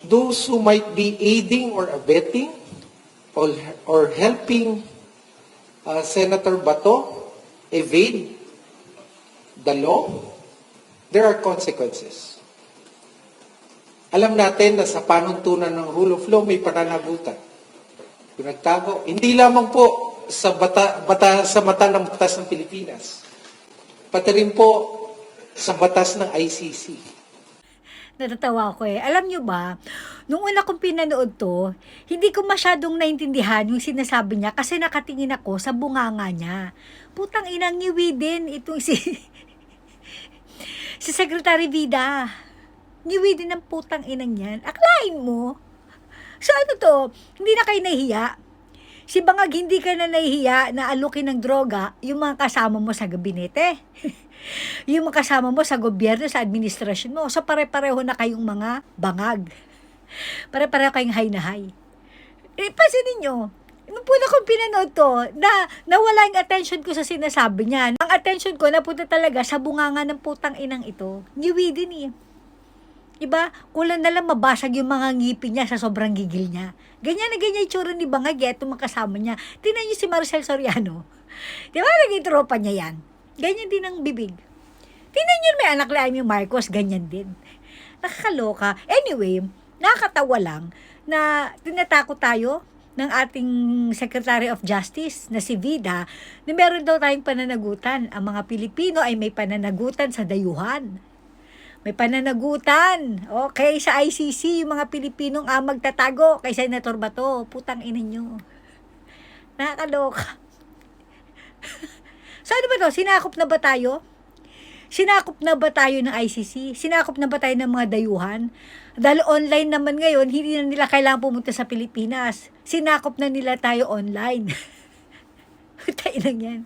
those who might be aiding or abetting or helping Senator Bato evade the law, there are consequences. Alam natin na sa panuntunan ng rule of law may pananagutan. Pinagtago, hindi lamang po sa sa mata ng batas ng Pilipinas, pati rin po sa batas ng ICC. Natatawa ko eh. Alam nyo ba, nung una kong pinanood to, hindi ko masyadong naintindihan yung sinasabi niya kasi nakatingin ako sa bunganga niya. Putang inang ngiwi din itong si Secretary Vida. Ngiwi din ng putang inang yan. Aklain mo. So ano to, hindi na kayo nahihiya? Si Bangag, hindi ka na nahihiya na alukin ng droga yung mga kasama mo sa gabinete. Yung mga kasama mo sa gobyerno, sa administrasyon mo. So pare-pareho na kayong mga bangag. Pare-pareho kayong hay na hay. Pansinin nyo, nung po na kong pinanood to, nawala yung attention ko sa sinasabi niya. Ang attention ko napunta talaga sa bunganga ng putang inang ito. Ngiwi din eh. Diba? Kulang na lang mabasag yung mga ngipin niya sa sobrang gigil niya. Ganyan na ganyan yung tsura ni Bangag at itong mga kasama niya. Tingnan niyo si Marcel Soriano. Diba? Naging tropa niya yan. Ganyan din ang bibig. Tingnan niyo may anak lang yung Marcos, ganyan din. Nakakaloka. Anyway, nakakatawa lang na tinatakot tayo ng ating Secretary of Justice na si Vida na meron daw tayong pananagutan. Ang mga Pilipino ay may pananagutan sa dayuhan. May pananagutan. Okay, sa ICC, yung mga Pilipinong magtatago kay Senator Bato. Putang ina nyo. Nakakaloka. So ano ba to? Sinakop na ba tayo? Sinakop na ba tayo ng ICC? Sinakop na ba tayo ng mga dayuhan? Dahil online naman ngayon, hindi na nila kailangan pumunta sa Pilipinas. Sinakop na nila tayo online. Tayo lang yan.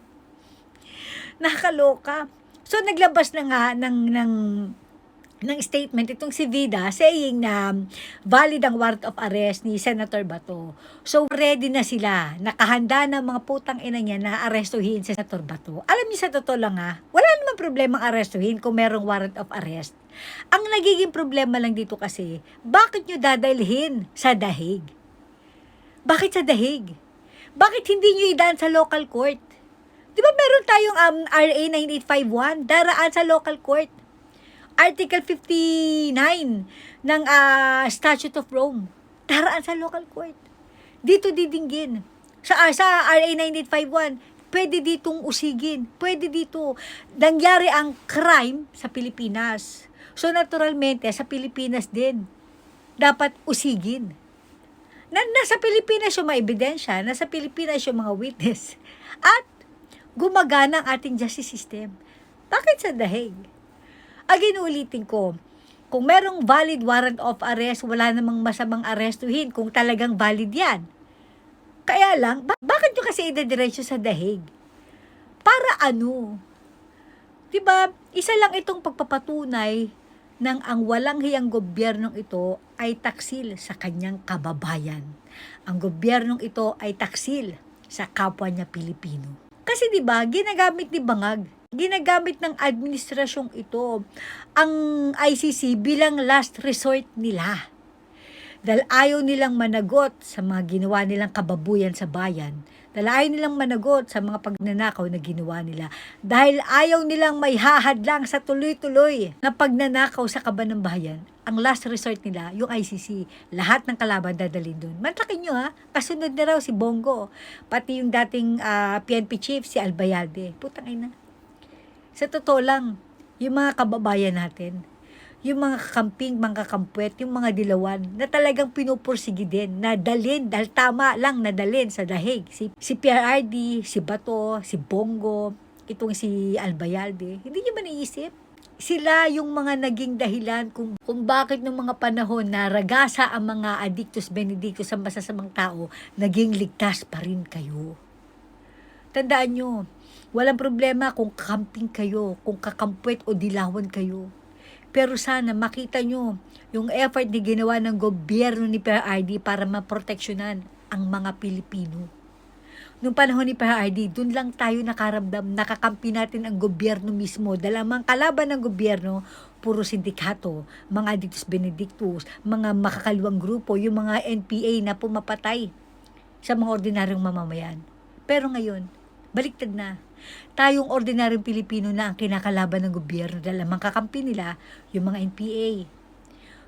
Nakakaloka. So naglabas na nga ng statement itong si Vida saying na valid ang warrant of arrest ni Senator Bato. So ready na sila, nakahanda na mga putang ina niya na arestuhin si Senator Bato. Alam niyo sa totoo lang wala namang problemang arestuhin kung merong warrant of arrest. Ang nagiging problema lang dito kasi, bakit nyo dadalhin sa dahig? Bakit sa dahig? Bakit hindi nyo idaan sa local court? Di ba meron tayong RA 9851, daraan sa local court? Article 59 ng Statute of Rome, daraan sa local court. Dito didinggin. Sa RA 9851, pwede ditong usigin. Pwede dito. Nangyari ang crime sa Pilipinas. So naturalmente, sa Pilipinas din, dapat usigin. Nasa Pilipinas yung mga ebidensya, nasa Pilipinas yung mga witness. At gumagana ang ating justice system. Bakit sa dahig? Again, ulitin ko, kung merong valid warrant of arrest, wala namang masamang arestuhin kung talagang valid yan. Kaya lang, bakit nyo kasi idadiretso sa dahig? Para ano? Diba, isa lang itong pagpapatunay ng ang walang hiyang gobyernong ito ay taksil sa kanyang kababayan. Ang gobyernong ito ay taksil sa kapwa niya Pilipino. Kasi diba, ginagamit ni Bangag, ginagamit ng administrasyong ito ang ICC bilang last resort nila. Dahil ayaw nilang managot sa mga ginawa nilang kababuyan sa bayan. Dahil ayaw nilang managot sa mga pagnanakaw na ginawa nila. Dahil ayaw nilang may hahadlang sa tuloy-tuloy na pagnanakaw sa kaban ng bayan. Ang last resort nila, yung ICC. Lahat ng kalaban dadalhin doon. Mantakin nyo kasunod na raw si Bongo. Pati yung dating PNP chief, si Albayalde. Putang ina. Sa totoo lang, yung mga kababayan natin, yung mga kakamping, mga kakampuet, yung mga dilawan, na talagang pinupursigi din, na dalhin, dahil tama lang na dalhin sa dahig. Si PRRD, si Bato, si Bongo, itong si Albayalde, hindi nyo ba naisip? Sila yung mga naging dahilan kung bakit ng mga panahon na ragasa ang mga addictus benedictus sa masasamang tao, naging ligtas pa rin kayo. Tandaan nyo, walang problema kung kakamping kayo, kung kakampuet o dilawan kayo. Pero sana makita nyo yung effort na ginawa ng gobyerno ni PRRD para maproteksyonan ang mga Pilipino. Nung panahon ni PRRD, dun lang tayo nakaramdam, nakakampi natin ang gobyerno mismo. Dahil ang mga kalaban ng gobyerno, puro sindikato, mga Ditos Benedictus, mga makakaliwang grupo, yung mga NPA na pumapatay sa mga ordinaryong mamamayan. Pero ngayon, baliktad na. Tayong ordinaryong Pilipino na ang kinakalaban ng gobyerno dahil ang mga kakampi nila, yung mga NPA,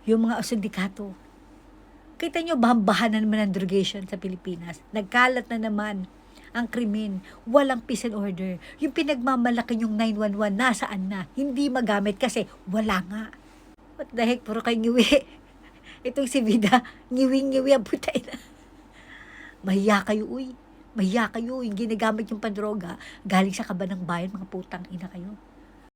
yung mga sindikato. Kita nyo, bahan-bahan na naman ang drogation sa Pilipinas. Nagkalat na naman ang krimen. Walang peace and order. Yung pinagmamalaki yung 911, nasaan na? Hindi magamit kasi wala nga. What the heck, puro kayo ngiwi. Itong si Vida, ngiwi-ngiwi ang putay na. Mahiya kayo, uy. Mahiya kayo. Yung ginagamit yung pandroga, galing sa kaban ng bayan, mga putang ina kayo.